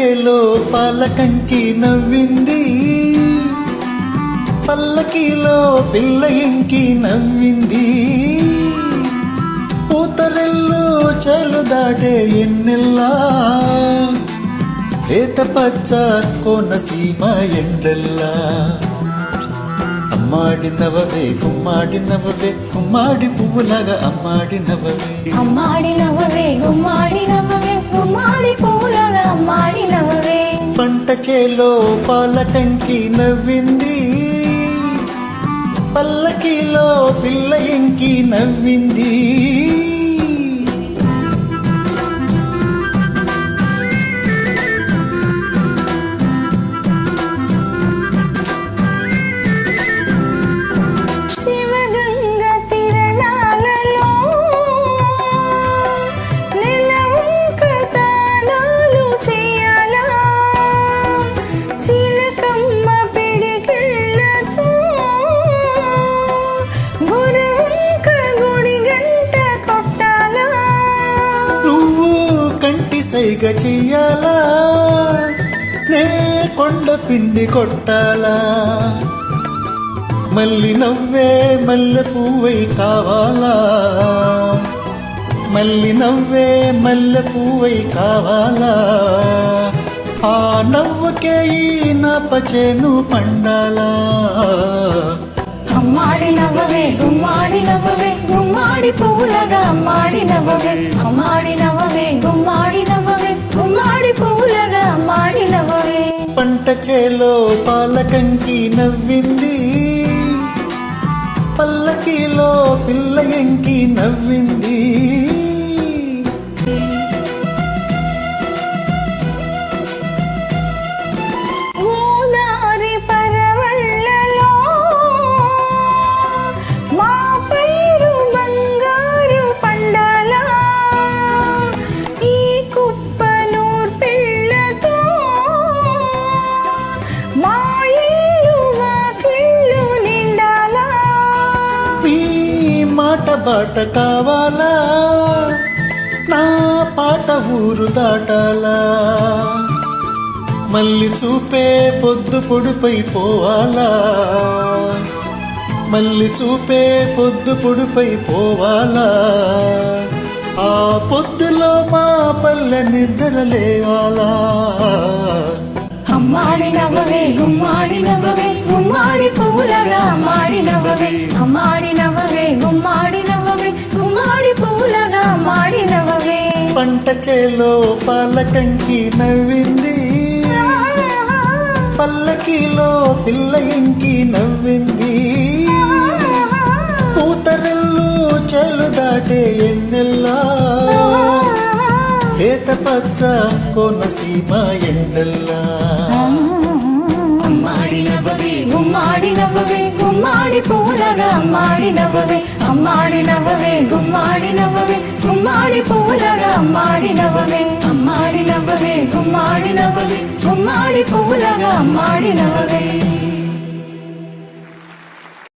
చేలో పాలకంకి నవ్వింది, పల్లకిలో పిల్ల ఎంకి నవ్వింది. పూతరెల్లు చేలు దాటే ఎన్నెల్లా, లేత పచ్చ కోనసీమ ఎండల్లా. అమ్మాడి నవ్వవే గుమ్మాడి నవ్వవే, గుమ్మాడి పువ్వులాగా అమ్మాడి నవ్వవే. అమ్మాడి నవ్వవే గుమ్మాడి నవ్వవే, గుమ్మాడి పువ్వులాగా అమ్మాడి నవ్వవే. పంట చేలో పాలకంకి నవ్వింది, పల్లకిలో పిల్ల ఎంకి నవ్వింది. సైగ చెయ్యాలా, నే కొండ పిండి కొట్టాలా. మల్లి నవ్వే మల్లె పువ్వై కావాలా, మల్లి నవ్వే మల్లె పువ్వై కావాలా. ఆ నవ్వుకే ఈ నాపచేను పండాలా. అమ్మాడి నవ్వవే గుమ్మాడి నవ్వవే, గుమ్మాడి పువ్వులాగా అమ్మాడి నవ్వవే. అమ్మాడి నవ్వవే గుమ్మాడి నవ్వవే, గుమ్మాడి పువ్వులాగా అమ్మాడి నవ్వవే. పంట చేలో పాలకంకి నవ్వింది, పల్లకిలో పిల్ల ఎంకి నవ్వింది. మాట బాట కావాలా, నా పాట ఊరు దాటాలా. మళ్ళీ చూపే పొద్దు పొడిపై పోవాలా, మళ్ళీ చూపే పొద్దు పొడిపై పోవాలా. ఆ పొద్దులో మా పల్లె నిద్ర లేవాలా. అమ్మాడి నవ్వవే గుమ్మాడి నవ్వవే, గుమ్మాడి పువ్వులాగా అమ్మాడి నవ్వవే. అమ్మాడి నవ్వవే గుమ్మాడి నవ్వవే, గుమ్మాడి పువ్వులాగా అమ్మాడి నవ్వవే. పంట చేలో పాలకంకి నవ్వింది, పల్లకిలో పిల్ల ఎంకి నవ్వింది. పూతరెల్లు చేలు దాటే ఎన్నెల్లా, లేత పచ్చ కోనసీమ ఎండల్లా. అమ్మాడి నవ్వవే గుమ్మాడి నవ్వవే, గుమ్మాడి పువ్వులాగా అమ్మాడి నవ్వవే. అమ్మాడి నవ్వవే గుమ్మాడి నవ్వవే, గుమ్మాడి పువ్వులాగా అమ్మాడి నవ్వవే. అమ్మాడి నవ్వవే గుమ్మాడి నవ్వవే, గుమ్మాడి పువ్వులాగా అమ్మాడి నవ్వవే.